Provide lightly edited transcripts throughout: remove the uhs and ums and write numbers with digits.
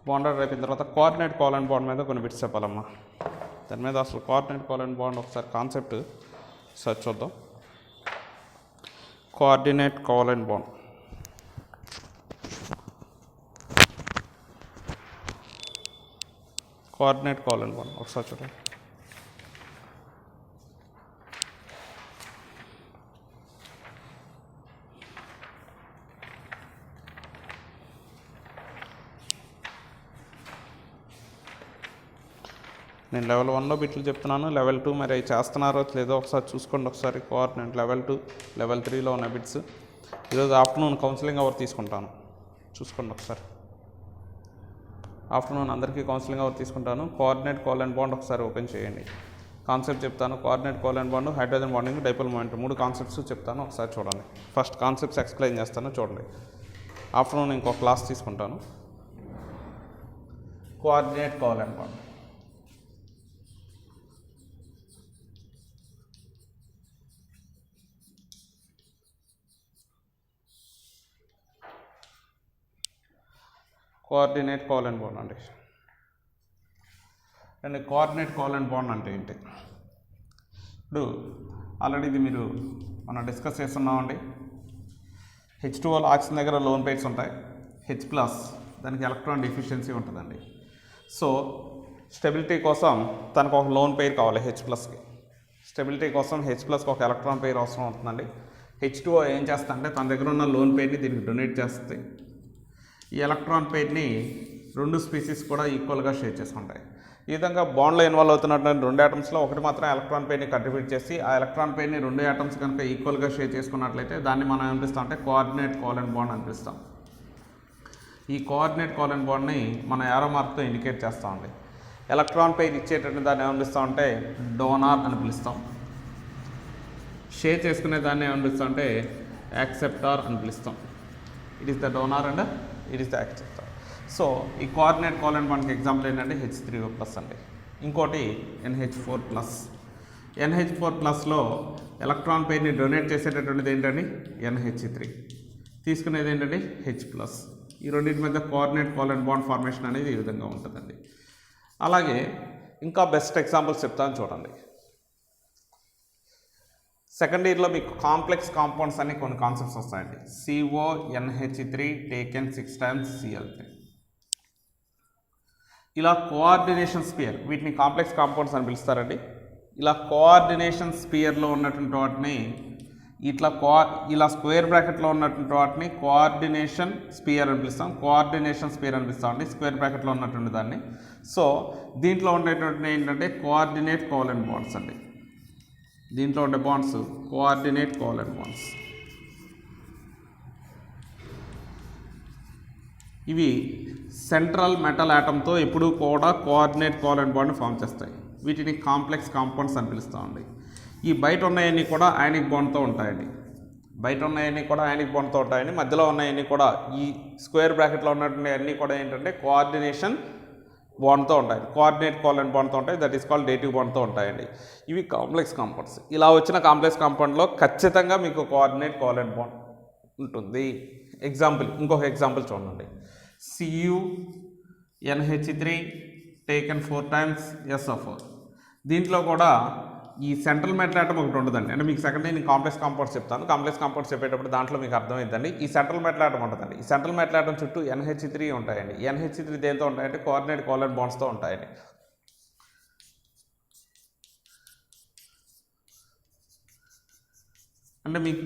Bond order అయిపోయిన తర్వాత coordinate covalent bond మీద కొన్ని బిట్స్ చెప్పాలమ్మా. దాని మీద అసలు కోఆర్డినేట్ కోలన్ బాండ్ ఒకసారి కాన్సెప్ట్ సెర్చ్ చూద్దాం. కోఆర్డినేట్ కోలన్ బాండ్ ఒకసారి చూడండి. నేను లెవెల్ 1లో బిట్లు చెప్తున్నాను. లెవెల్ 2 మరి అవి చేస్తున్నారో లేదో ఒకసారి చూసుకోండి. ఒకసారి కోఆర్డినేట్ లెవెల్ 2 లెవెల్ 3లో ఉన్న బిట్స్ ఈరోజు ఆఫ్టర్నూన్ కౌన్సిలింగ్ అవర్ తీసుకుంటాను, చూసుకోండి ఒకసారి. ఆఫ్టర్నూన్ అందరికీ కౌన్సిలింగ్ అవర్ తీసుకుంటాను. కోఆర్డినేట్ కోలన్ బాండ్ ఒకసారి ఓపెన్ చేయండి. కాన్సెప్ట్ చెప్తాను. Coordinate covalent bond, hydrogen bonding, dipole moment 3 concepts చెప్తాను. ఒకసారి చూడండి. ఫస్ట్ కాన్సెప్ట్స్ ఎక్స్ప్లెయిన్ చేస్తాను, చూడండి. ఆఫ్టర్నూన్ ఇంకో క్లాస్ తీసుకుంటాను. Coordinate covalent bond coordinate covalent bond అండి. కోఆర్డినేట్ కోలన్ బాండ్ అంటే ఏంటి? ఇప్పుడు ఆల్రెడీ ఇది మనం డిస్కస్ చేస్తున్నామండి. H2O ఆక్సిజన్ దగ్గర లోన్ పెయిర్స్ ఉంటాయి. H+ దానికి ఎలక్ట్రాన్ డిఫిషియన్సీ ఉంటుందండి. సో స్టెబిలిటీ కోసం తనకు ఒక లోన్ పెయిర్ కావాలి. H+కి స్టెబిలిటీ కోసం H+కి ఒక ఎలక్ట్రాన్ పెయిర్ అవసరం అవుతుందండి. H2O ఏం చేస్తుందంటే తన దగ్గర ఉన్న లోన్ పెయిర్ని దీనికి డొనేట్ చేస్తుంది. ఈ ఎలక్ట్రాన్ పెయిర్ని 2 స్పీసీస్ కూడా ఈక్వల్గా షేర్ చేసుకుంటాయి. ఈ విధంగా బాండ్లో ఇన్వాల్వ్ అవుతున్నటువంటి 2 ఆటమ్స్లో ఒకటి మాత్రం ఎలక్ట్రాన్ పెయిర్ని కంట్రిబ్యూట్ చేసి ఆ ఎలక్ట్రాన్ పెయిర్ని 2 ఆటమ్స్ కనుక ఈక్వల్గా షేర్ చేసుకున్నట్లయితే దాన్ని మనం ఏమనిపిస్తాం అంటే కోఆర్డినేట్ కోలన్ బాండ్ అనిపిస్తాం. ఈ కోఆర్డినేట్ కోలన్ బాండ్ని మనం యారో మార్క్తో ఇండికేట్ చేస్తామండి. ఎలక్ట్రాన్ పెయిర్ ఇచ్చేటటువంటి దాన్ని ఏమనిపిస్తాం అంటే డోనార్ అని పిలుస్తాం. షేర్ చేసుకునే దాన్ని ఏమనిపిస్తాం అంటే యాక్సెప్టార్ అని పిలుస్తాం. It is the donor and it is the acceptor. So ఈ కోఆర్డినేట్ కోలన్ బాండ్కి ఎగ్జాంపుల్ ఏంటంటే H3O+ అండి. ఇంకోటి NH4+. NH4+లో ఎలక్ట్రాన్ పెయిర్ని డొనేట్ చేసేటటువంటిది ఏంటండి NH3, తీసుకునేది ఏంటండి H+. ఈ రెండింటి మధ్య కోఆర్డినేట్ కోలన్ బాండ్ ఫార్మేషన్ అనేది ఈ విధంగా ఉంటుందండి. అలాగే ఇంకా బెస్ట్ ఎగ్జాంపుల్స్ చెప్తాను, చూడండి. సెకండ్ ఇయర్లో మీకు కాంప్లెక్స్ కాంపౌండ్స్ అని కొన్ని కాన్సెప్ట్స్ వస్తాయండి. CONH3 taken 6 times Cl3. ఇలా కోఆర్డినేషన్ స్పియర్, వీటిని కాంప్లెక్స్ కాంపౌండ్స్ అని పిలుస్తారండి. ఇలా కోఆర్డినేషన్ స్పియర్లో ఉన్నటువంటి వాటిని ఇలా స్క్వేర్ బ్రాకెట్లో ఉన్నటువంటి వాటిని కోఆర్డినేషన్ స్పియర్ అని పిలుస్తాం. కోఆర్డినేషన్ స్పియర్ అని పిలుస్తామండి స్క్వేర్ బ్రాకెట్లో ఉన్నటువంటి దాన్ని. సో దీంట్లో ఉండేటువంటి ఏంటంటే కోఆర్డినేట్ కోలన్ బాండ్స్ అండి. దీంట్లో ఉండే బాండ్స్ కోఆర్డినేట్ కోలన్ బాండ్స్. ఇవి సెంట్రల్ మెటల్ ఆటంతో ఎప్పుడూ కూడా కోఆర్డినేట్ కోలన్ బాండ్ ఫామ్ చేస్తాయి. వీటిని కాంప్లెక్స్ కాంపౌండ్స్ అని పిలుస్తామండి. ఈ బయట ఉన్నాయన్నీ కూడా అయానిక్ బాండ్తో ఉంటాయండి. మధ్యలో ఉన్నాయన్నీ కూడా ఈ స్క్వేర్ బ్రాకెట్లో ఉన్నటువంటి అన్నీ కూడా ఏంటంటే కోఆర్డినేషన్ బాండ్తో ఉంటాయి, కోఆర్డినేట్ కోలన్ బాండ్తో ఉంటాయి. దట్ ఈస్ కాల్డ్ డేటివ్ బాండ్తో ఉంటాయండి. ఇవి కాంప్లెక్స్ కాంపౌండ్స్. ఇలా వచ్చిన కాంప్లెక్స్ కాంపౌండ్లో ఖచ్చితంగా మీకు కోఆర్డినేట్ కోలన్ బాండ్ ఉంటుంది. ఇంకొక ఎగ్జాంపుల్ చూడండి. CuNH3 taken 4 times SO4. దీంట్లో కూడా ఈ సెంట్రల్ మెటల్ ఆటం ఒకటి ఉండదండి. అంటే మీకు సెకండ్ నేను కాంప్లెక్స్ కాంపౌండ్స్ చెప్తాను. కాంప్లెక్స్ కాంపౌండ్స్ చెప్పేటప్పుడు దాంట్లో మీకు అర్థమైందండి. ఈ సెంట్రల్ మెటల్ ఆటం ఉంటుందండి. ఈ సెంట్రల్ మెటల్ ఆటం చుట్టూ NH3 ఉంటాయండి. NH3 దేంతో ఉంటాయంటే కోఆర్డినేట్ కోలన్ బాండ్స్తో ఉంటాయండి. అంటే మీకు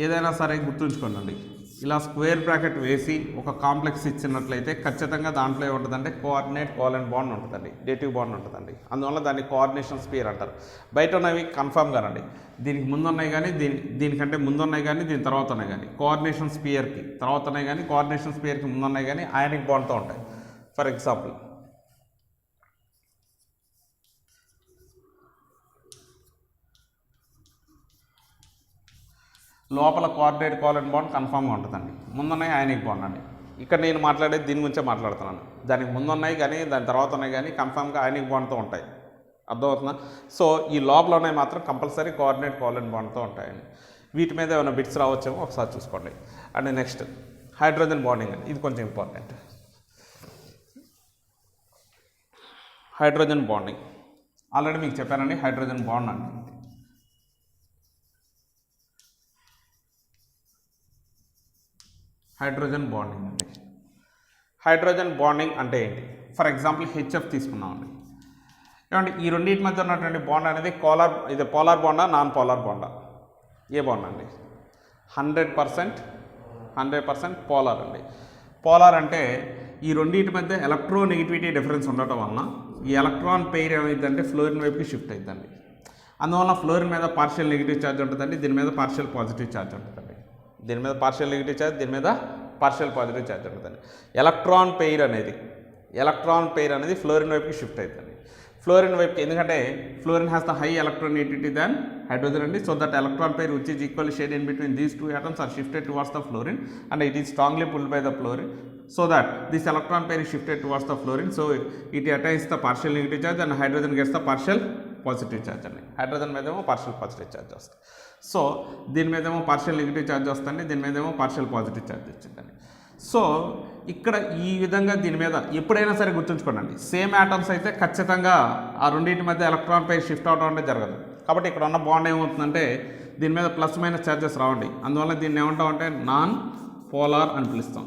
ఏదైనా సరే గుర్తుంచుకోండి, ఇలా స్క్వేర్ బ్రాకెట్ వేసి ఒక కాంప్లెక్స్ ఇచ్చినట్లయితే ఖచ్చితంగా దాంట్లో ఏముంటుందంటే కోఆర్డినేట్ కోలన్ బాండ్ ఉంటుందండి, డేటివ్ బాండ్ ఉంటుందండి. అందువల్ల దాన్ని కోఆర్డినేషన్ స్పియర్ అంటారు. బయట ఉన్నవి కన్ఫర్మ్గా రండి, దీనికి ముందు ఉన్నాయి కానీ దీనికంటే ముందు ఉన్నాయి కానీ దీని తర్వాత ఉన్నాయి కానీ కోఆర్డినేషన్ స్పియర్కి తర్వాత ఉన్నాయి కానీ కోఆర్డినేషన్ స్పియర్కి ముందు ఉన్నాయి కానీ అయానిక్ బాండ్తో ఉంటాయి. ఫర్ ఎగ్జాంపుల్ లోపల కోఆర్డినేట్ కోలన్ బాండ్ కన్ఫామ్గా ఉంటుందండి, ముందున్నాయి అయానిక్ బాండ్ అండి. ఇక్కడ నేను మాట్లాడేది దీని గురించే మాట్లాడుతున్నాను. దానికి ముందున్నాయి కానీ దాని తర్వాత ఉన్నాయి కానీ కన్ఫామ్గా అయానిక్ బాండ్తో ఉంటాయి. అర్థమవుతుందా? సో ఈ లోపల ఉన్నాయి మాత్రం కంపల్సరీ కోఆర్డినేట్ కోలన్ బాండ్తో ఉంటాయండి. వీటి మీద ఏమైనా బిట్స్ రావచ్చేమో ఒకసారి చూసుకోండి. అండ్ నెక్స్ట్ హైడ్రోజన్ బాండింగ్ అండి, ఇది కొంచెం ఇంపార్టెంట్. హైడ్రోజన్ బాండింగ్ ఆల్రెడీ మీకు చెప్పానండి. హైడ్రోజన్ బాండ్ అంటే హైడ్రోజన్ బాండింగ్ అండి. హైడ్రోజన్ బాండింగ్ అంటే ఏంటి? ఫర్ ఎగ్జాంపుల్ హెచ్ఎఫ్ తీసుకున్నామండి. ఏమంటే ఈ రెండింటి మధ్య ఉన్నటువంటి బాండ్ అనేది ఇది పోలార్ బాండా నాన్ పోలార్ బాండా? ఏ బాండ్ అండి? 100% పోలార్ అండి. పోలార్ అంటే ఈ రెండింటి మధ్య ఎలక్ట్రోనెగటివిటీ డిఫరెన్స్ ఉండటం వలన ఈ ఎలక్ట్రాన్ పెయిర్ ఏమైందంటే ఫ్లోరిన్ వైపుకి షిఫ్ట్ అవుతుందండి. అందువల్ల ఫ్లోరిన్ మీద పార్షియల్ నెగిటివ్ ఛార్జ్ ఉంటుందండి, దీని మీద పార్షియల్ పాజిటివ్ ఛార్జ్ ఉంటుందండి. దీని మీద పార్షియల్ నెగిటివ్ ఛార్జ్, దీని మీద పార్షియల్ పాజిటివ్ ఛార్జ్ ఉంటుందండి. ఎలక్ట్రాన్ పెయిర్ అనేది ఫ్లోరిన్ వైపుకి షిఫ్ట్ అవుతుంది. ఫ్లోరిన్ వైపుకి, ఎందుకంటే fluorine has the high electronegativity than hydrogen అండి. So that electron pair which is equally shared in between these two atoms are shifted towards the fluorine and it is strongly pulled by the fluorine, so that this electron pair is shifted towards the fluorine, so it attains the partial negative charge and hydrogen gets the partial positive charge అండి. Hydrogen మీదేమో partial positive charge వస్తుంది. So దీని మీదేమో partial negative charge వస్తుంది, దీని మీదేమో partial positive charge వచ్చిందండి. So ఇక్కడ ఈ విధంగా దీని మీద ఎప్పుడైనా సరే గుర్తుంచుకోండి, సేమ్ యాటమ్స్ అయితే ఖచ్చితంగా ఆ రెండింటి మధ్య ఎలక్ట్రాన్ పై షిఫ్ట్ అవడం అంటే జరగదు. కాబట్టి ఇక్కడ ఉన్న బాండ్ ఏమవుతుందంటే దీని మీద ప్లస్ మైనస్ ఛార్జెస్ రావండి. అందువల్ల దీన్ని ఏమంటామంటే నాన్ పోలార్ అని పిలుస్తాం.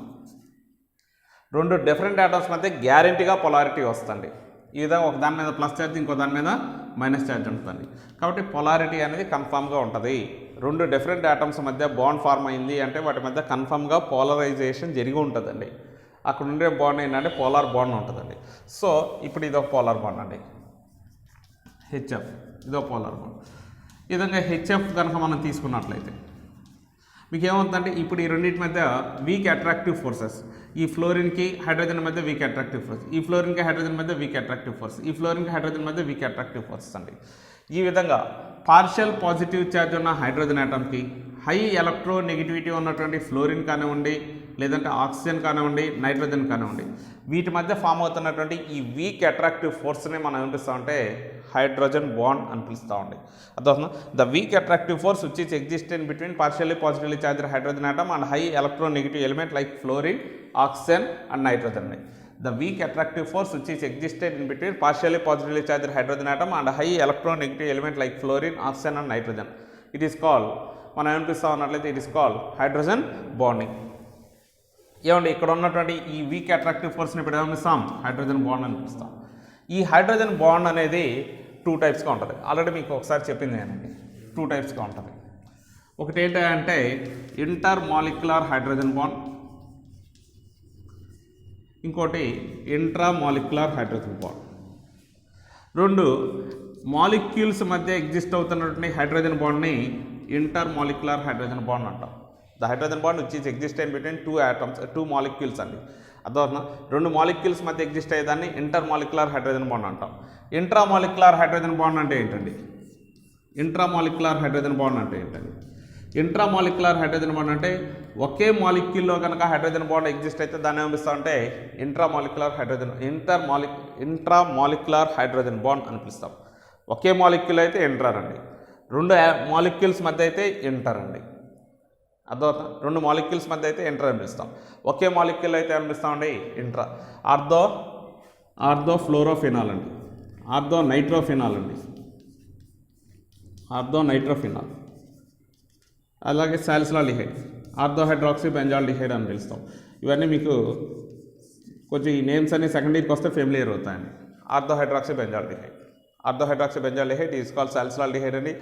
రెండు డిఫరెంట్ యాటమ్స్ మధ్య గ్యారెంటీగా పొలారిటీ వస్తుంది. ఈ విధంగా ఒక దాని మీద ప్లస్ ఛార్జ్, ఇంకో దాని మీద మైనస్ ఛార్జ్ ఉంటుంది. కాబట్టి పొలారిటీ అనేది కన్ఫామ్గా ఉంటుంది. రెండు డిఫరెంట్ యాటమ్స్ మధ్య బాండ్ ఫార్మ్ అయింది అంటే వాటి మధ్య కన్ఫామ్గా పోలరైజేషన్ జరిగి ఉంటుందండి. అక్కడ ఉండే బాండ్ ఏంటంటే పోలార్ బాండ్ ఉంటుందండి. సో ఇప్పుడు ఇదొక పోలార్ బాండ్ అండి, హెచ్ఎఫ్, ఇదో పోలార్ బాండ్. ఈ విధంగా హెచ్ఎఫ్ కనుక మనం తీసుకున్నట్లయితే మీకు ఏమవుతుందంటే ఇప్పుడు ఈ రెండింటి మధ్య వీక్ అట్రాక్టివ్ ఫోర్సెస్, ఈ ఫ్లోరిన్కి హైడ్రోజన్ మధ్య వీక్ అట్రాక్టివ్ ఫోర్స్, ఈ ఫ్లోరిన్కి హైడ్రోజన్ మధ్య వీక్ అట్రాక్టివ్ ఫోర్స్, ఈ ఫ్లోరిన్కి హైడ్రోజన్ మధ్య వీక్ అట్రాక్టివ్ ఫోర్సెస్ అండి. ఈ విధంగా పార్షియల్ పాజిటివ్ ఛార్జ్ ఉన్న హైడ్రోజన్ ఆటమ్కి హై ఎలక్ట్రో నెగిటివిటీ ఉన్నటువంటి ఫ్లోరిన్ కానివ్వండి, లేదంటే ఆక్సిజన్ కానివ్వండి, నైట్రోజన్ కానివ్వండి, వీటి మధ్య ఫామ్ అవుతున్నటువంటి ఈ వీక్ అట్రాక్టివ్ ఫోర్స్ని మనం ఏం పిలుస్తామంటే హైడ్రోజన్ బాండ్ అని పిలుస్తామండి. అర్థమవుతుందా? The week attractive force which is exist in between partially positively charged hydrogen atom and high electro negative element like fluorine, oxygen and nitrogen. The weak attractive force which is existed in between partially positively charged hydrogen atom and high electronegative element like fluorine, oxygen and nitrogen. It is called, మనం ఏం పిలుస్తాం అన్నట్లయితే it is called hydrogen bonding. ఏమండి ఇక్కడ ఉన్నటువంటి ఈ week attractive ఫోర్స్ని ఇప్పుడు ఏం పిలుస్తాం? హైడ్రోజన్ బాండ్ అని పిలుస్తాం. ఈ హైడ్రోజన్ బాండ్ అనేది 2 టైప్స్గా ఉంటుంది. ఆల్రెడీ మీకు ఒకసారి చెప్పింది నేనండి, 2 టైప్స్గా ఉంటుంది. ఒకటి ఏంటంటే ఇంటర్ మాలిక్యులర్ హైడ్రోజన్ బాండ్, ఇంకోటి ఇంట్రామాలిక్యులర్ హైడ్రోజన్ బాండ్. రెండు మాలిక్యూల్స్ మధ్య ఎగ్జిస్ట్ అవుతున్నటువంటి హైడ్రోజన్ బాండ్ని ఇంటర్మాలిక్యులర్ హైడ్రోజన్ బాండ్ అంటాం. The hydrogen bond which is exist in between 2 atoms, 2 molecules అండి. అర్థమవుతుందా? 2 మాలిక్యూల్స్ మధ్య ఎగ్జిస్ట్ అయ్యేదాన్ని ఇంటర్మాలిక్యులర్ హైడ్రోజన్ బాండ్ అంటాం. ఇంట్రామాలిక్యులర్ హైడ్రోజన్ బాండ్ అంటే ఏంటండి? ఇంట్రామాలిక్యులర్ హైడ్రోజన్ బాండ్ అంటే ఏంటండి? ఇంట్రామాలిక్యులర్ హైడ్రోజన్ బాండ్ అంటే ఒకే మాలిక్యూల్లో కనుక హైడ్రోజన్ బాండ్ ఎగ్జిస్ట్ అయితే దాన్ని ఏమిస్తామంటే ఇంట్రామాలిక్యులర్ హైడ్రోజన్ బాండ్ అని పిలుస్తాం. ఒకే మాలిక్యూల్ అయితే ఇంటర్ అండి, 2 మాలిక్యూల్స్ మధ్య అయితే ఇంటర్ అండి. అర్థమవుతా? 2 మాలిక్యూల్స్ మధ్య అయితే ఇంటర్ అని పిలుస్తాం. ఒకే మాలిక్యూల్ అయితే ఏమనిపిస్తామండి ఇంట్రా. ఆర్థో ఫ్లోరోఫినాల్ అండి, ఆర్థో నైట్రోఫినాల్ అండి, ఆర్థో నైట్రోఫినాల్. అలాగే సాలిసిలాల్డిహైడ్, ఆర్థోహైడ్రాక్సీ బెంజాల్డిహైడ్ అని పిలుస్తాం. ఇవన్నీ మీకు కొంచెం ఈ నేమ్స్ అన్ని సెకండ్ ఇయర్కి వస్తే ఫెమిలియర్ అవుతాయండి. Orthohydroxy benzaldehyde is called salicylaldehyde అండి,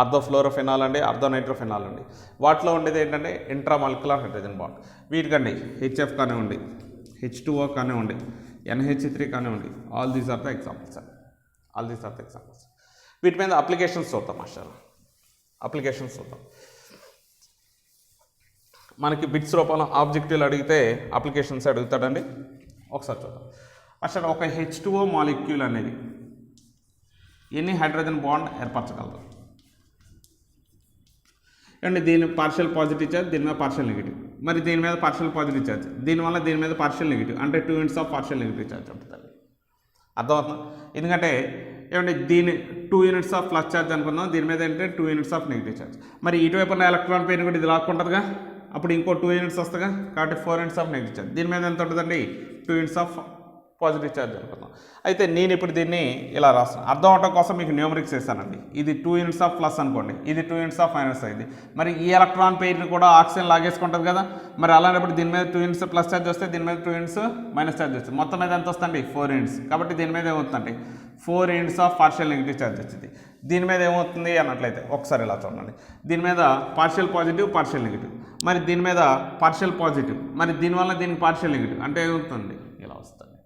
ఆర్థోఫ్లోరోఫినాల్ అండి, ఆర్థోనైట్రోఫినాల్ అండి. వాటిలో ఉండేది ఏంటంటే ఇంట్రామాలిక్యులర్ హైడ్రోజన్ బాండ్. వీటికండి హెచ్ఎఫ్ కానివ్వండి, H2O కానివ్వండి, NH3 కానివ్వండి, all these are the examples. వీటి మీద అప్లికేషన్స్ చూద్దాం మాస్టర్. మనకి బిట్స్ రూపంలో ఆబ్జెక్టివ్లు అడిగితే అప్లికేషన్స్ అడుగుతాడండి. ఒకసారి చూద్దాం. అసలు ఒక H2O మాలిక్యూల్ అనేది ఎన్ని హైడ్రోజన్ బాండ్ ఏర్పరచగలదు అండి? దీని పార్షియల్ పాజిటివ్ ఛార్జ్, దీని మీద పార్షియల్ నెగిటివ్, మరి దీని మీద పార్షియల్ పాజిటివ్ ఛార్జ్, దీనివల్ల దీని మీద పార్షియల్ నెగిటివ్, అంటే 2 units of partial negative charge ఉంటుందండి. అర్థమవుతుంది? ఎందుకంటే ఏమంటే దీని 2 యూనిట్స్ ఆఫ్ ప్లస్ ఛార్జ్ అనుకుందాం, దీని మీద ఏంటంటే 2 యూనిట్స్ ఆఫ్ నెగిటివ్ ఛార్జ్. మరి ఇటువైపు ఉన్న ఎలక్ట్రాన్ పెయిన్ కూడా ఇది లాక్కుంటుందిగా, అప్పుడు ఇంకో 2 యూనిట్స్ వస్తుందిగా, కాబట్టి 4 యూనిట్స్ ఆఫ్ నెగిటివ్ ఛార్జ్. దీని మీద ఎంత ఉంటుందండి? 2 యూనిట్స్ ఆఫ్ పాజిటివ్ ఛార్జ్ అనుకుందాం. అయితే నేను ఇప్పుడు దీన్ని ఇలా రాస్తాను, అర్థం అవడం కోసం మీకు న్యూమరిక్స్ వేస్తానండి. ఇది 2 యూనిట్స్ ఆఫ్ ప్లస్ అనుకోండి, ఇది 2 యూనిట్స్ ఆఫ్ మైనస్ అయింది. మరి ఈ ఎలక్ట్రాన్ పెయిర్ని కూడా ఆక్సిజన్ లాగేసుకుంటుంది కదా, మరి అలాంటప్పుడు దీని మీద 2 యూనిట్స్ ప్లస్ ఛార్జ్ వస్తే దీని మీద 2 యూనిట్స్ మైనస్ ఛార్జ్ వస్తుంది. మొత్తం మీద ఎంత వస్తుంది? 4 యూనిట్స్. కాబట్టి దీని మీద ఏమవుతుందండి? 4 units of partial negative charge వచ్చింది. దీని మీద ఏమవుతుంది అన్నట్లయితే ఒకసారి ఇలా చూడండి, దీని మీద పార్షియల్ పాజిటివ్ పార్షియల్ నెగిటివ్, మరి దీని మీద పార్షియల్ పాజిటివ్, మరి దీనివల్ల దీనికి పార్షియల్ నెగిటివ్ అంటే ఏమవుతుంది? ఇలా వస్తుంది.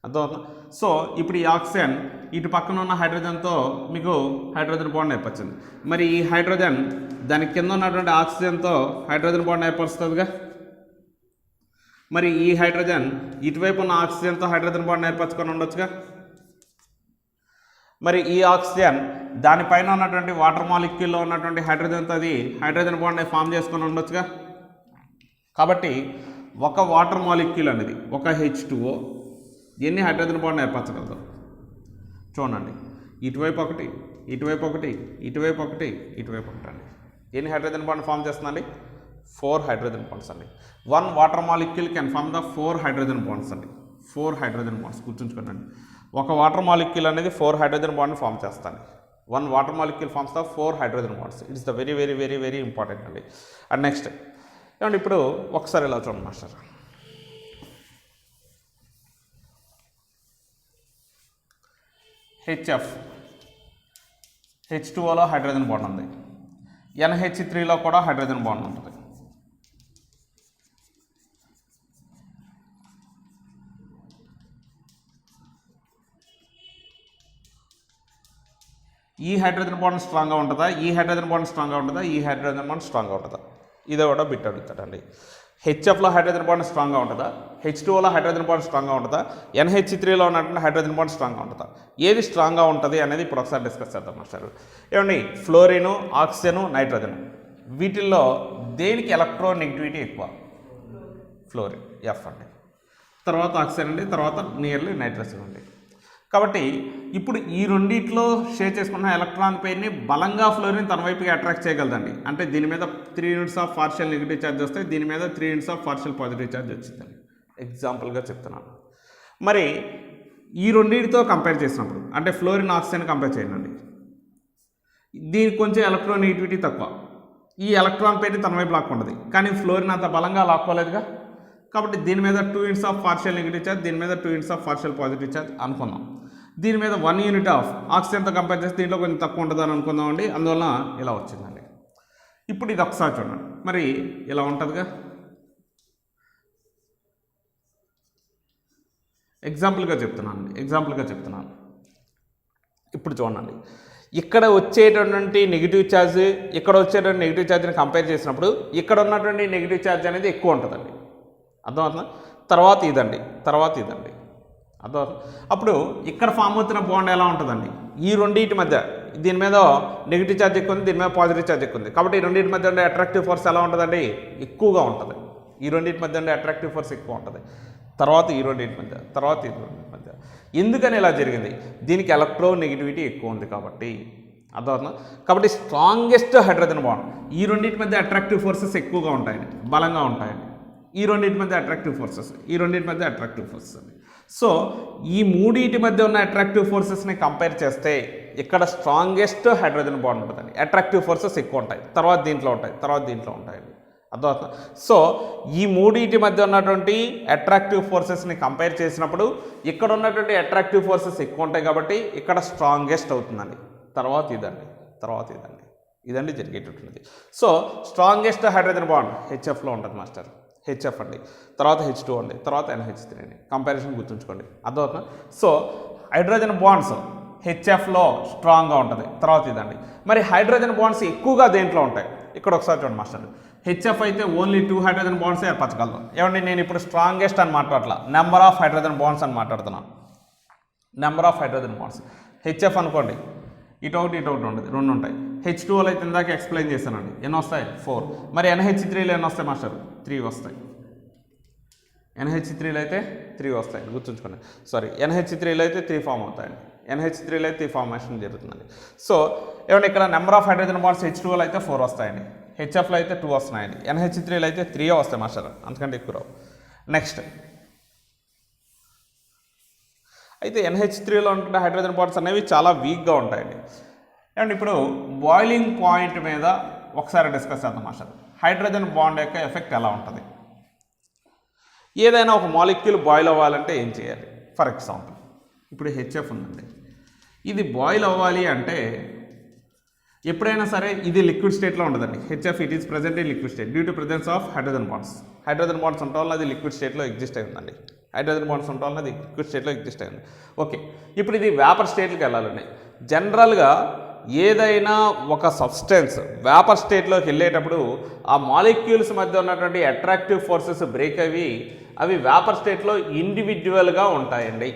అర్థమవుతుంది. సో ఇప్పుడు ఈ ఆక్సిజన్ ఇటు పక్కన ఉన్న హైడ్రోజన్తో మీకు హైడ్రోజన్ బాండ్ ఏర్పరిచింది. మరి ఈ హైడ్రోజన్ దాని కింద ఉన్నటువంటి ఆక్సిజన్తో హైడ్రోజన్ బాండ్ ఏర్పరుస్తుందిగా. మరి ఈ హైడ్రోజన్ ఇటువైపు ఉన్న ఆక్సిజన్తో హైడ్రోజన్ బాండ్ ఏర్పరచుకొని ఉండొచ్చుగా. మరి ఈ ఆక్సిజన్ దానిపైన ఉన్నటువంటి వాటర్ మాలిక్యూల్లో ఉన్నటువంటి హైడ్రోజన్తో అది హైడ్రోజన్ బాండ్ ఫామ్ చేసుకొని ఉండొచ్చుగా. కాబట్టి ఒక వాటర్ మాలిక్యూల్ అనేది ఒక H2O ఎన్ని హైడ్రోజన్ బాండ్ ఏర్పరచగలదు చూడండి. ఇటువైపు ఒకటి, ఇటువైపు ఒకటి, ఇటువైపు ఒకటి, ఇటువైపు ఒకటి అండి. ఎన్ని హైడ్రోజన్ బాండ్ ఫామ్ చేస్తుందండి? 4 హైడ్రోజన్ బాండ్స్ అండి. 1 water molecule can form the 4 hydrogen bonds అండి. 4 హైడ్రోజన్ బాండ్స్ గుర్తుంచుకోండి. ఒక వాటర్ మాలిక్యూల్ అనేది 4 హైడ్రోజన్ బాండ్ ఫామ్ చేస్తాను. 1 water molecule forms the 4 hydrogen bonds. It's the very very very very important అండి. And next ఏమంటే ఇప్పుడు ఒకసారి ఇలా చూడండి మాస్టర్. HF H2Oలో హైడ్రోజన్ బాండ్ ఉంది, NH3లో కూడా హైడ్రోజన్ బాండ్ ఉంటుంది. ఈ హైడ్రోజన్ బాండ్ స్ట్రాంగ్గా ఉంటుందా, ఈ హైడ్రోజన్ బాండ్ స్ట్రాంగ్గా ఉంటుందా, ఈ హైడ్రోజన్ బాండ్ స్ట్రాంగ్గా ఉంటుందా? ఇదే కూడా బిట్ అడుగుతాడండి. హెచ్ఎఫ్లో హైడ్రోజన్ బాండ్ స్ట్రాంగ్గా ఉంటుందా, H2Oలో హైడ్రోజన్ బాండ్ స్ట్రాంగ్గా ఉంటుందా, NH3లో ఉన్నటువంటి హైడ్రోజన్ బాండ్ స్ట్రాంగ్గా ఉంటుందా? ఏది స్ట్రాంగ్గా ఉంటుంది అనేది ఇప్పుడు ఒకసారి డిస్కస్ చేద్దాం మాస్టర్. ఏమండి, ఫ్లోరిను, ఆక్సిజను, నైట్రోజన్ వీటిల్లో దేనికి ఎలక్ట్రోనెగటివిటీ ఎక్కువ? ఫ్లోరిన్, ఎఫ్ అండి. తర్వాత ఆక్సిజన్ అండి, తర్వాత నియర్లీ నైట్రోజన్ అండి. కాబట్టి ఇప్పుడు ఈ రెండిట్లో షేర్ చేసుకున్న ఎలక్ట్రాన్ పెయిర్ని బలంగా ఫ్లోరిన్ తన వైపుకి అట్రాక్ట్ చేయగలదండి. అంటే దీని మీద 3 units of partial negative charge వస్తే దీని మీద 3 units of partial positive charge వచ్చిందండి. ఎగ్జాంపుల్గా చెప్తున్నాను. మరి ఈ రెండింటితో కంపేర్ చేసినప్పుడు అంటే ఫ్లోరిన్ ఆక్సిజన్ కంపేర్ చేయండి. దీనికి కొంచెం ఎలక్ట్రోనెగటివిటీ తక్కువ, ఈ ఎలక్ట్రాన్ పెయిర్ని తన వైపు లాక్కుంటుంది, కానీ ఫ్లోరిన్ అంత బలంగా లాక్కోలేదుగా. కాబట్టి దీని మీద 2 units of partial negative charge, దీని మీద 2 units of partial positive charge అనుకుందాం. దీని మీద 1 యూనిట్ ఆఫ్ ఆక్సిజన్తో కంపేర్ చేస్తే దీంట్లో కొంచెం తక్కువ ఉంటుందని అనుకుందామండి. అందువల్ల ఇలా వచ్చిందండి. ఇప్పుడు ఇది ఒకసారి చూడండి, మరి ఇలా ఉంటుందిగా. ఎగ్జాంపుల్గా చెప్తున్నాను. ఇప్పుడు చూడండి, ఇక్కడ వచ్చేటటువంటి నెగిటివ్ ఛార్జ్, ఇక్కడ వచ్చేటువంటి నెగిటివ్ ఛార్జ్ని కంపేర్ చేసినప్పుడు ఇక్కడ ఉన్నటువంటి నెగిటివ్ ఛార్జ్ అనేది ఎక్కువ ఉంటుందండి. అర్థమవుతుందా? తర్వాత ఇదండి అర్థమవుతుంది. అప్పుడు ఇక్కడ ఫామ్ అవుతున్న బాండ్ ఎలా ఉంటుందండి? ఈ రెండింటి మధ్య దీని మీద నెగిటివ్ ఛార్జ్ ఎక్కువ ఉంది, దీని మీద పాజిటివ్ ఛార్జ్ ఎక్కువ ఉంది. కాబట్టి ఈ రెండింటి మధ్య ఉండే అట్రాక్టివ్ ఫోర్స్ ఎలా ఉంటుందండి? ఎక్కువగా ఉంటుంది. ఈ రెండింటి మధ్య ఉండే అట్రాక్టివ్ ఫోర్స్ ఎక్కువ ఉంటుంది. తర్వాత ఈ రెండింటి మధ్య ఎందుకని ఇలా జరిగింది? దీనికి ఎలక్ట్రోనెగటివిటీ ఎక్కువ ఉంది కాబట్టి. అర్థమవుతుందా? కాబట్టి స్ట్రాంగెస్ట్ హైడ్రోజన్ బాండ్ ఈ రెండింటి మధ్య అట్రాక్టివ్ ఫోర్సెస్ ఎక్కువగా ఉంటాయండి, బలంగా ఉంటాయండి. ఈ రెండింటి మధ్య అట్రాక్టివ్ ఫోర్సెస్ అండి. సో ఈ మూడింటి మధ్య ఉన్న అట్రాక్టివ్ ఫోర్సెస్ని కంపేర్ చేస్తే ఇక్కడ స్ట్రాంగెస్ట్ హైడ్రోజన్ బాండ్ ఉంటుందండి. అట్రాక్టివ్ ఫోర్సెస్ ఎక్కువ ఉంటాయి, తర్వాత దీంట్లో ఉంటాయండి. అర్థమవుతుందా? సో ఈ మూడింటి మధ్య ఉన్నటువంటి అట్రాక్టివ్ ఫోర్సెస్ని కంపేర్ చేసినప్పుడు ఇక్కడ ఉన్నటువంటి అట్రాక్టివ్ ఫోర్సెస్ ఎక్కువ ఉంటాయి కాబట్టి ఇక్కడ స్ట్రాంగెస్ట్ అవుతుందండి. తర్వాత ఇదండి జరిగేటటువంటిది. సో స్ట్రాంగెస్ట్ హైడ్రోజన్ బాండ్ హెచ్ఎఫ్లో ఉంటుంది మాస్టర్. హెచ్ఎఫ్ అండి, తర్వాత H2 అండి, తర్వాత NH3 అండి. కంపారిజన్ గుర్తుంచుకోండి. అర్థమవుతుందా? సో హైడ్రోజన్ బాండ్స్ హెచ్ఎఫ్లో స్ట్రాంగ్గా ఉంటుంది. తర్వాత ఇదండి. మరి హైడ్రోజన్ బాండ్స్ ఎక్కువగా దేంట్లో ఉంటాయి? ఇక్కడ ఒకసారి చూడండి మాస్టర్. హెచ్ఎఫ్ అయితే ఓన్లీ 2 హైడ్రోజన్ బాండ్స్ ఏర్పరచగలదు. ఏమండి, నేను ఇప్పుడు స్ట్రాంగెస్ట్ అని మాట్లాడలా, నెంబర్ ఆఫ్ హైడ్రోజన్ బాండ్స్ అని మాట్లాడుతున్నాను. Number of hydrogen bonds HF అనుకోండి, ఇటు ఒకటి ఉండదు, 2 ఉంటాయి. H2Oలో అయితే ఇందాక ఎక్స్ప్లెయిన్ చేశానండి. ఎన్ని వస్తాయి? 4. మరి NH3లో ఎన్ని వస్తాయి మాస్టర్? 3 వస్తాయి. NH3లో అయితే 3 వస్తాయి, గుర్తుంచుకోండి. NH3లో అయితే 3 ఫామ్ అవుతాయండి. NH3లో అయితే 3 ఫార్మేషన్ జరుగుతుందండి. సో ఏమంటే ఇక్కడ నెంబర్ ఆఫ్ హైడ్రోజన్ బాండ్స్ H2Oలో అయితే 4 వస్తాయండి, హెచ్ఎఫ్లో అయితే 2 వస్తున్నాయండి, NH3లో అయితే 3 వస్తాయి మాస్టర్, అంతకంటే ఎక్కువ రావు. నెక్స్ట్ అయితే NH3లో ఉంటున్న హైడ్రోజన్ బాండ్స్ అనేవి చాలా వీక్గా ఉంటాయండి. అండ్ ఇప్పుడు బాయిలింగ్ పాయింట్ మీద ఒకసారి డిస్కస్ చేద్దాం అసలు హైడ్రోజన్ బాండ్ యొక్క ఎఫెక్ట్ ఎలా ఉంటుంది. ఏదైనా ఒక మాలిక్యూల్ బాయిల్ అవ్వాలంటే ఏం చేయాలి? ఫర్ ఎగ్జాంపుల్ ఇప్పుడు HF ఉందండి, ఇది బాయిల్ అవ్వాలి అంటే ఎప్పుడైనా సరే ఇది లిక్విడ్ స్టేట్లో ఉండదండి. HF it is present in liquid state due to presence of hydrogen bonds. Hydrogen bonds ఉండటం వల్ల అది లిక్విడ్ స్టేట్లో ఎగ్జిస్ట్ అయి ఉందండి. హైడ్రోజన్ బాండ్స్ ఉండటం వల్ల అది లిక్విడ్ స్టేట్లో ఎగ్జిస్ట్ అయింది. ఓకే, ఇప్పుడు ఇది వేపర్ స్టేట్కి వెళ్ళాలండి. జనరల్గా ఏదైనా ఒక సబ్స్టెన్స్ వేపర్ స్టేట్లోకి వెళ్ళేటప్పుడు ఆ మాలిక్యూల్స్ మధ్య ఉన్నటువంటి అట్రాక్టివ్ ఫోర్సెస్ బ్రేక్ అవి వేపర్ స్టేట్లో ఇండివిజువల్గా ఉంటాయండి.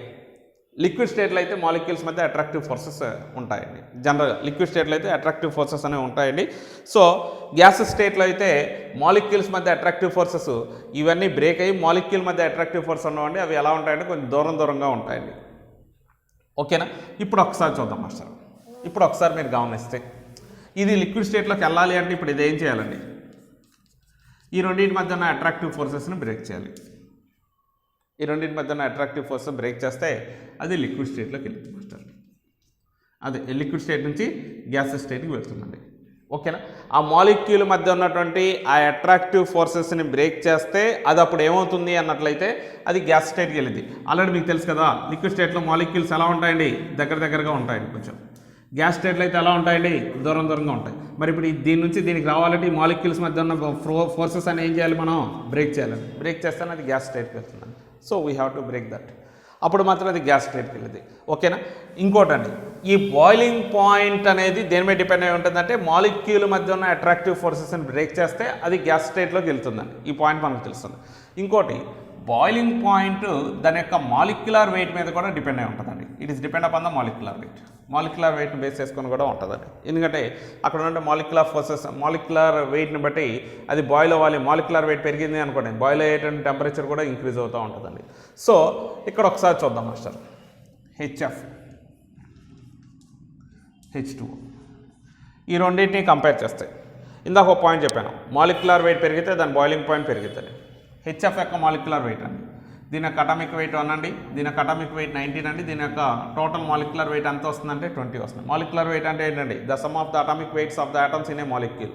లిక్విడ్ స్టేట్లో అయితే మాలిక్యూల్స్ మధ్య అట్రాక్టివ్ ఫోర్సెస్ ఉంటాయండి. జనరల్గా లిక్విడ్ స్టేట్లో అయితే అట్రాక్టివ్ ఫోర్సెస్ అనేవి ఉంటాయండి. సో గ్యాస్ స్టేట్లో అయితే మాలిక్యూల్స్ మధ్య అట్రాక్టివ్ ఫోర్సెస్ ఇవన్నీ బ్రేక్ అయ్యి మాలిక్యూల్ మధ్య అట్రాక్టివ్ ఫోర్స్ ఉండవండి. అవి ఎలా ఉంటాయంటే కొంచెం దూరంగా ఉంటాయండి. ఓకేనా? ఇప్పుడు ఒకసారి చూద్దాం మాస్టర్. ఇప్పుడు ఒకసారి మీరు గమనిస్తే ఇది లిక్విడ్ స్టేట్లోకి వెళ్ళాలి అంటే ఇప్పుడు ఇది ఏం చేయాలండి? ఈ రెండింటి మధ్య ఉన్న అట్రాక్టివ్ ఫోర్సెస్ని బ్రేక్ చేయాలి. ఈ రెండింటి మధ్య ఉన్న అట్రాక్టివ్ ఫోర్స్ బ్రేక్ చేస్తే అది లిక్విడ్ స్టేట్లోకి వెళ్తుంది మాస్టర్. అదే లిక్విడ్ స్టేట్ నుంచి గ్యాస్ స్టేట్కి వెళ్తుందండి. ఓకేనా? ఆ మాలిక్యూల్ మధ్య ఉన్నటువంటి ఆ అట్రాక్టివ్ ఫోర్సెస్ని బ్రేక్ చేస్తే అది అప్పుడు ఏమవుతుంది అన్నట్లయితే అది గ్యాస్ స్టేట్కి వెళ్ళింది. ఆల్రెడీ మీకు తెలుసు కదా, లిక్విడ్ స్టేట్లో మాలిక్యూల్స్ ఎలా ఉంటాయండి? దగ్గరగా ఉంటాయండి. కొంచెం గ్యాస్ స్టేట్లో అయితే ఎలా ఉంటాయండి? దూరంగా ఉంటాయి. మరి ఇప్పుడు దీని నుంచి దీనికి రావాలంటే ఈ మాలిక్యూల్స్ మధ్య ఉన్న ఫోర్సెస్ అని ఏం చేయాలి? మనం బ్రేక్ చేయాలి. బ్రేక్ చేస్తేనే అది గ్యాస్ స్టేట్కి వెళ్తుందండి. So we have to break that. అప్పుడు మాత్రం అది గ్యాస్ స్టేట్కి వెళ్ళింది. ఓకేనా? ఇంకోటండి, ఈ బాయిలింగ్ పాయింట్ అనేది దేని మీద డిపెండ్ అయి ఉంటుందంటే మాలిక్యూల్ మధ్య ఉన్న అట్రాక్టివ్ ఫోర్సెస్ని బ్రేక్ చేస్తే అది గ్యాస్ స్టేట్లోకి వెళ్తుందండి. ఈ పాయింట్ మనకు తెలుస్తుంది. ఇంకోటి, బాయిలింగ్ పాయింట్ దాని యొక్క మాలిక్యులర్ వెయిట్ మీద కూడా డిపెండ్ అయి ఉంటుందండి. It is depend upon the molecular weight. Molecular వెయిట్ని బేస్ చేసుకొని కూడా ఉంటుందండి. ఎందుకంటే అక్కడ ఉండే మాలిక్యులర్ ఫోర్సెస్ మాలిక్యులర్ వెయిట్ని బట్టి అది బాయిల్ అవ్వాలి. మాలిక్యులర్ వెయిట్ పెరిగింది అనుకోండి, బాయిల్ అయ్యేటువంటి టెంపరేచర్ కూడా ఇంక్రీజ్ అవుతూ ఉంటుందండి. సో ఇక్కడ ఒకసారి చూద్దాం మాస్టర్. HF, H2O ఈ రెండింటిని కంపేర్ చేస్తాయి. ఇందాక ఒక పాయింట్ చెప్పాను, మాలిక్యులర్ వెయిట్ పెరిగితే దాని బాయిలింగ్ పాయింట్ పెరుగుతుంది. HF యొక్క మాలిక్యులర్ వెయిట్ అండి, దీని యొక్క అటామిక్ వెయిట్ 1 అండి, దీని యొక్క అటామిక్ వెయిట్ 19 అండి. దీని యొక్క టోటల్ మాలిక్యులర్ వెయిట్ ఎంత వస్తుందంటే 20 వస్తుంది. మాలిక్యులర్ వెయిట్ అంటే ఏంటండి? The sum of the atomic weights of the atoms in a molecule.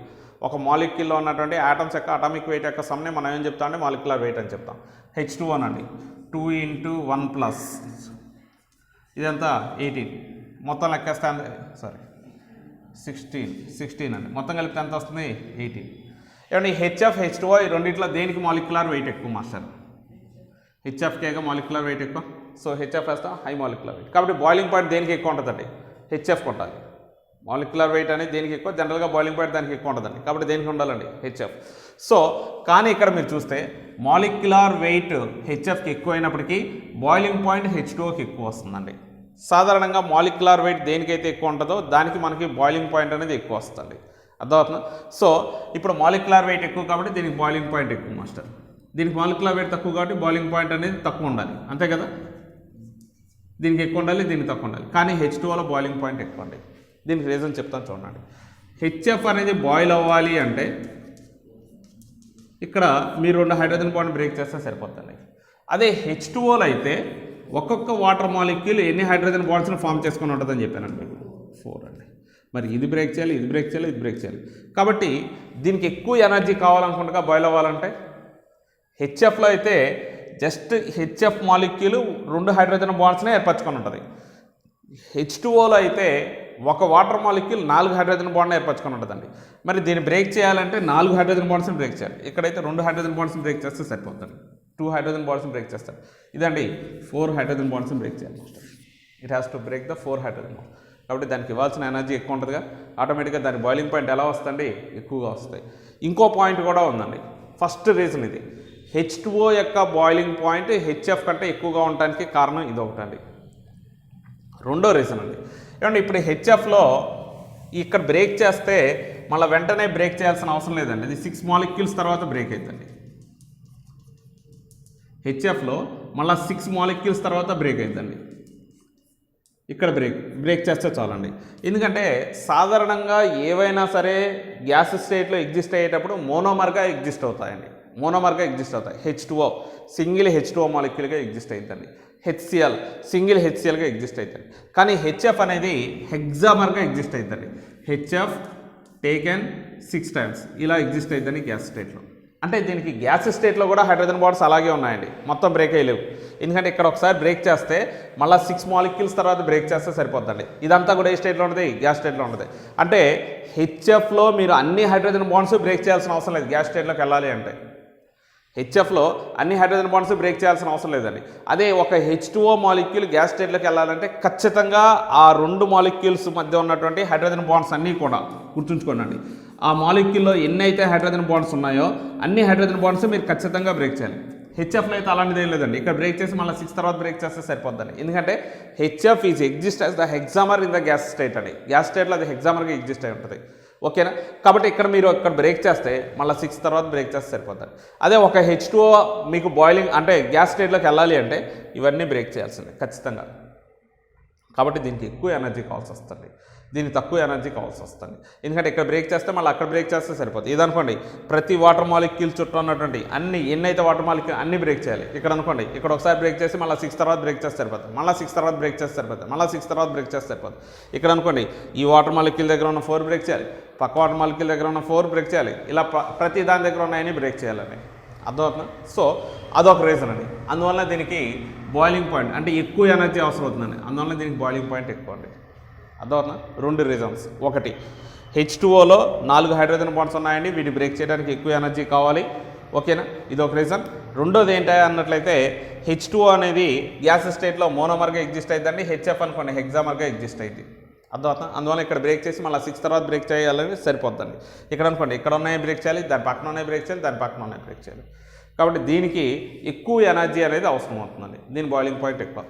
ఒక మాలిక్యూల్లో ఉన్నటువంటి ఆటమ్స్ యొక్క అటామిక్ వెయిట్ యొక్క సమ్ని మనం ఏం చెప్తాం అంటే మాలిక్యులర్ వెయిట్ అని చెప్తాం. H2O అండి, 2 × 1 + ఇదంతా 18. మొత్తం లెక్కేస్తే సారీ 16 అండి. మొత్తం కలిపితే ఎంత వస్తుంది? 18. ఏమండి HF, H2O ఈ రెండింటిలో దేనికి మాలిక్యులర్ వెయిట్ ఎక్కువ మాస్టర్? HFకేగా మాలిక్యులర్ వెయిట్ ఎక్కువ. సో HF వేస్తాం హై మాలిక్యులర్ వెయిట్. కాబట్టి బాయిలింగ్ పాయింట్ దేనికి ఎక్కువ ఉంటుందండి? HF ఉండాలి. మాలిక్యులర్ వెయిట్ అనేది దేనికి ఎక్కువ? జనరల్గా బాయిలింగ్ పాయింట్ దానికి ఎక్కువ ఉంటుందండి. కాబట్టి దేనికి ఉండాలండి? HF. సో కానీ ఇక్కడ మీరు చూస్తే మాలిక్యులర్ వెయిట్ HFకి ఎక్కువ అయినప్పటికీ బాయిలింగ్ పాయింట్ H2Oకి ఎక్కువ వస్తుందండి. సాధారణంగా మాలిక్యులర్ వెయిట్ దేనికైతే ఎక్కువ ఉంటుందో దానికి మనకి బాయిలింగ్ పాయింట్ అనేది ఎక్కువ వస్తుంది. అర్థమవుతుందా? సో ఇప్పుడు మాలిక్యులర్ వెయిట్ ఎక్కువ కాబట్టి దీనికి బాయిలింగ్ పాయింట్ ఎక్కువ మాస్టర్. దీనికి మాలిక్యులర్ వెయిట్ తక్కువ కాబట్టి బాయిలింగ్ పాయింట్ అనేది తక్కువ ఉండాలి. అంతే కదా? దీనికి ఎక్కువ ఉండాలి, దీనికి తక్కువ ఉండాలి. కానీ H2Oలో బాయిలింగ్ పాయింట్ ఎక్కువ ఉండాలి. దీనికి రీజన్ చెప్తాను చూడండి. HF అనేది బాయిల్ అవ్వాలి అంటే ఇక్కడ మీరు 2 హైడ్రోజన్ బాండ్ బ్రేక్ చేస్తే సరిపోతుంది. అదే H2Oలో అయితే ఒక్కొక్క వాటర్ మాలిక్యూల్ ఎన్ని హైడ్రోజన్ బాండ్స్ని ఫామ్ చేసుకొని ఉంటుందని చెప్పానండి మీకు? 4 అండి. మరి ఇది బ్రేక్ చేయాలి, ఇది బ్రేక్ చేయాలి, ఇది బ్రేక్ చేయాలి. కాబట్టి దీనికి ఎక్కువ ఎనర్జీ కావాలనుకుంటుగా బాయిల్ అవ్వాలంటే HFలో అయితే జస్ట్ HF మాలిక్యూల్ 2 హైడ్రోజన్ బాండ్స్నే ఏర్పరచుకొని ఉంటుంది. H2Oలో అయితే ఒక వాటర్ మాలిక్యూల్ 4 హైడ్రోజన్ బాండ్ని ఏర్పరచుకొని ఉంటుందండి. మరి దీన్ని బ్రేక్ చేయాలంటే 4 హైడ్రోజన్ బాండ్స్ని బ్రేక్ చేయాలి. ఇక్కడైతే 2 హైడ్రోజన్ బాండ్స్ని బ్రేక్ చేస్తే సరిపోతుంది. 2 హైడ్రోజన్ బాండ్స్ని బ్రేక్ చేస్తారు. ఇదండి 4 హైడ్రోజన్ బాండ్స్ని బ్రేక్ చేయాలి. It has to break the 4 hydrogen bonds. కాబట్టి దానికి ఇవ్వాల్సిన ఎనర్జీ ఎక్కువ ఉంటుందిగా, ఆటోమేటిక్గా దాని బాయిలింగ్ పాయింట్ ఎలా వస్తుంది? ఎక్కువగా వస్తాయి. ఇంకో పాయింట్ కూడా ఉందండి. ఫస్ట్ రీజన్ ఇది, H2O యొక్క బాయిలింగ్ పాయింట్ HF కంటే ఎక్కువగా ఉండడానికి కారణం ఇది ఒకటండి. రెండో రీజన్ అండి, ఏమంటే ఇప్పుడు HFలో ఇక్కడ బ్రేక్ చేస్తే మళ్ళీ వెంటనే బ్రేక్ చేయాల్సిన అవసరం లేదండి. ఇది 6 మాలిక్యూల్స్ తర్వాత బ్రేక్ అవుతుంది. HFలో మళ్ళీ 6 మాలిక్యూల్స్ తర్వాత బ్రేక్ అవుతుంది. ఇక్కడ బ్రేక్ చేస్తే చాలండి. ఎందుకంటే సాధారణంగా ఏవైనా సరే గ్యాస్ స్టేట్లో ఎగ్జిస్ట్ అయ్యేటప్పుడు మోనోమర్గా ఎగ్జిస్ట్ అవుతాయండి. H2O సింగిల్ H2O మాలిక్యూల్గా ఎగ్జిస్ట్ అవుతుంది. హెచ్సిఎల్ సింగిల్ హెచ్సిఎల్గా ఎగ్జిస్ట్ అవుతుంది. కానీ హెచ్ఎఫ్ అనేది హెగ్జామర్గా ఎగ్జిస్ట్ అవుతుంది. హెచ్ఎఫ్ టేకెన్ 6 times ఇలా ఎగ్జిస్ట్ అవుతుంది గ్యాస్ స్టేట్లో. అంటే దీనికి గ్యాస్ స్టేట్లో కూడా హైడ్రోజన్ బాండ్స్ అలాగే ఉన్నాయండి, మొత్తం బ్రేక్ అయ్యలేవు. ఎందుకంటే ఇక్కడ ఒకసారి బ్రేక్ చేస్తే మళ్ళీ 6 molecules తర్వాత బ్రేక్ చేస్తే సరిపోద్దండి. ఇదంతా కూడా ఏ స్టేట్లో ఉంటుంది, గ్యాస్ స్టేట్లో ఉంటుంది. అంటే హెచ్ఎఫ్లో మీరు అన్ని హైడ్రోజన్ బాండ్స్ బ్రేక్ చేయాల్సిన అవసరం లేదు గ్యాస్ స్టేట్లోకి వెళ్ళాలి అంటే. హెచ్ఎఫ్లో అన్ని హైడ్రోజన్ బాండ్స్ బ్రేక్ చేయాల్సిన అవసరం లేదండి. అదే ఒక H2O మాలిక్యూల్ గ్యాస్ స్టేట్లోకి వెళ్ళాలంటే ఖచ్చితంగా ఆ 2 molecules మధ్య ఉన్నటువంటి హైడ్రోజన్ బాండ్స్ అన్నీ కూడా గుర్తుంచుకోండి. ఆ మాలిక్యూల్లో ఎన్నైతే హైడ్రోజన్ బాండ్స్ ఉన్నాయో అన్ని హైడ్రోజన్ బాండ్స్ మీరు ఖచ్చితంగా బ్రేక్ చేయాలి. హెచ్ఎఫ్లో అయితే అలాంటిది ఏం లేదండి. ఇక్కడ బ్రేక్ చేసి మళ్ళీ 6 తర్వాత బ్రేక్ చేస్తే సరిపోద్దండి. ఎందుకంటే HF is exist as the hexamer in the gas state అండి. గ్యాస్ స్టేట్లో అది హెగ్జామర్గా ఎగ్జిస్ట్ అయి ఉంటుంది. ఓకేనా? కాబట్టి ఇక్కడ మీరు ఇక్కడ బ్రేక్ చేస్తే మళ్ళీ 6 తర్వాత బ్రేక్ చేస్తే సరిపోతుంది. అదే ఒక H2O మీకు బాయిలింగ్ అంటే గ్యాస్ స్టేట్లోకి వెళ్ళాలి అంటే ఇవన్నీ బ్రేక్ చేయాల్సిందే ఖచ్చితంగా. కాబట్టి దీనికి ఎక్కువ ఎనర్జీ కావాల్సి వస్తుంది, దీనికి తక్కువ ఎనర్జీ కావాల్సి వస్తుంది. ఎందుకంటే ఇక్కడ బ్రేక్ చేస్తే మళ్ళీ అక్కడ బ్రేక్ చేస్తే సరిపోతుంది. ఇది అనుకోండి, ప్రతి వాటర్ మాలిక్యూల్ చుట్టూ ఉన్నటువంటి ఎన్నైతే వాటర్ మాలిక్యూల్ అన్ని బ్రేక్ చేయాలి. ఇక్కడ అనుకోండి, ఇక్కడ ఒకసారి బ్రేక్ చేసి మళ్ళీ 6 తర్వాత బ్రేక్ చేస్తే సరిపోతుంది, మళ్ళీ 6 తర్వాత బ్రేక్ చేస్తే సరిపోతుంది, మళ్ళీ 6 తర్వాత బ్రేక్ చేస్తే సరిపోతుంది. ఇక్కడ అనుకోండి, ఈ వాటర్ మాలిక్యూల్ దగ్గర ఉన్న 4 బ్రేక్ చేయాలి, పక్క వాటర్ మాలిక్యూల్ దగ్గర ఉన్న 4 బ్రేక్ చేయాలి, ఇలా ప్రతి దాని దగ్గర ఉన్నాయని బ్రేక్ చేయాలని అర్థమవుతుంది. సో అదొక రీజన్ అండి. అందువల్ల దీనికి బాయిలింగ్ పాయింట్ అంటే ఎక్కువ ఎనర్జీ అవసరం అవుతుందండి. అందువల్ల దీనికి బాయిలింగ్ పాయింట్ ఎక్కువ అండి. అర్థమవుతుందా? 2 రీజన్స్. ఒకటి, H2Oలో 4 హైడ్రోజన్ బాండ్స్ ఉన్నాయండి, వీటి బ్రేక్ చేయడానికి ఎక్కువ ఎనర్జీ కావాలి. ఓకేనా? ఇది ఒక రీజన్. రెండోది ఏంటి అన్నట్లయితే H2O అనేది గ్యాస్ స్టేట్లో మోనోమర్గా ఎగ్జిస్ట్ అవుతుందండి. హెచ్ఎఫ్ అనుకోండి హెగ్జామర్గా ఎగ్జిస్ట్ అవుతుంది. అర్థమవుతుందా? అందువల్ల ఇక్కడ బ్రేక్ చేసి మళ్ళీ 6 తర్వాత బ్రేక్ చేయాలని సరిపోద్దండి. ఇక్కడ అనుకోండి, ఇక్కడ ఉన్నాయి బ్రేక్ చేయాలి, దాని పక్కన ఉన్నాయి బ్రేక్ చేయాలి, దాని పక్కన ఉన్నాయి బ్రేక్ చేయాలి. కాబట్టి దీనికి ఎక్కువ ఎనర్జీ అనేది అవసరం అవుతుందండి. దీని బాయిలింగ్ పాయింట్ ఎక్కువ.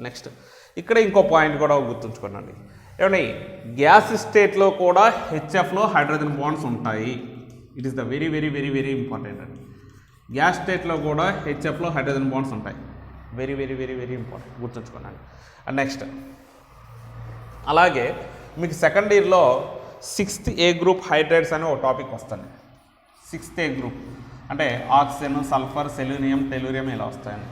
నెక్స్ట్, ఇక్కడ ఇంకో పాయింట్ కూడా గుర్తుంచుకోండి. ఏమండి, గ్యాస్ స్టేట్లో కూడా హెచ్ఎఫ్లో హైడ్రోజన్ బాండ్స్ ఉంటాయి. It is the very very very very important అండి. గ్యాస్ స్టేట్లో కూడా హెచ్ఎఫ్లో హైడ్రోజన్ బాండ్స్ ఉంటాయి. Very very very very important, గుర్తుంచుకోండి. అండ్ నెక్స్ట్, అలాగే మీకు సెకండ్ ఇయర్లో 6th A గ్రూప్ హైడ్రేట్స్ అనే ఒక టాపిక్ వస్తుంది. 6th A గ్రూప్ అంటే ఆక్సిజన్, సల్ఫర్, సెలీనియం, టెలూరియం ఇలా వస్తాయండి.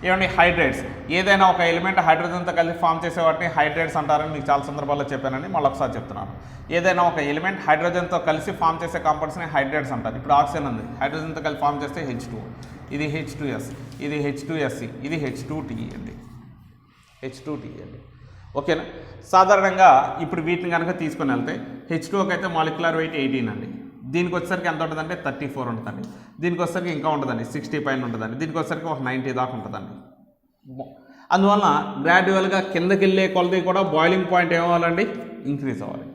ఏమండి, హైడ్రేట్స్ ఏదైనా ఒక ఎలిమెంట్ హైడ్రోజన్తో కలిసి ఫామ్ చేసే వాటిని హైడ్రేట్స్ అంటారని మీకు చాలా సందర్భాల్లో చెప్పానండి, మళ్ళీ ఒకసారి చెప్తున్నాను. ఏదైనా ఒక ఎలిమెంట్ హైడ్రోజన్తో కలిసి ఫామ్ చేసే కాంపౌండ్స్ని హైడ్రేట్స్ అంటారు. ఇప్పుడు ఆక్సిజన్ ఉంది, హైడ్రోజన్తో కలిసి ఫామ్ చేస్తే H2, ఇది H2S, ఇది H2SE, ఇది H2TE అండి. H2TE అండి. ఓకేనా? సాధారణంగా ఇప్పుడు వీటిని కనుక తీసుకొని వెళ్తే H2Oకి అయితే మాలిక్యులర్ వెయిట్ 18 అండి. దీనికి వచ్చేసరికి ఎంత ఉంటుందంటే 34 ఉంటుందండి. దీనికి వచ్చేసరికి ఇంకా ఉంటుందండి, 60 పైన ఉంటుందండి. దీనికి వచ్చేసరికి ఒక 90 దాకా ఉంటుందండి. అందువల్ల గ్రాడ్యువల్గా కిందకి వెళ్ళే కొలది కూడా బాయిలింగ్ పాయింట్ ఏమవ్వాలండి, ఇంక్రీజ్ అవ్వాలి.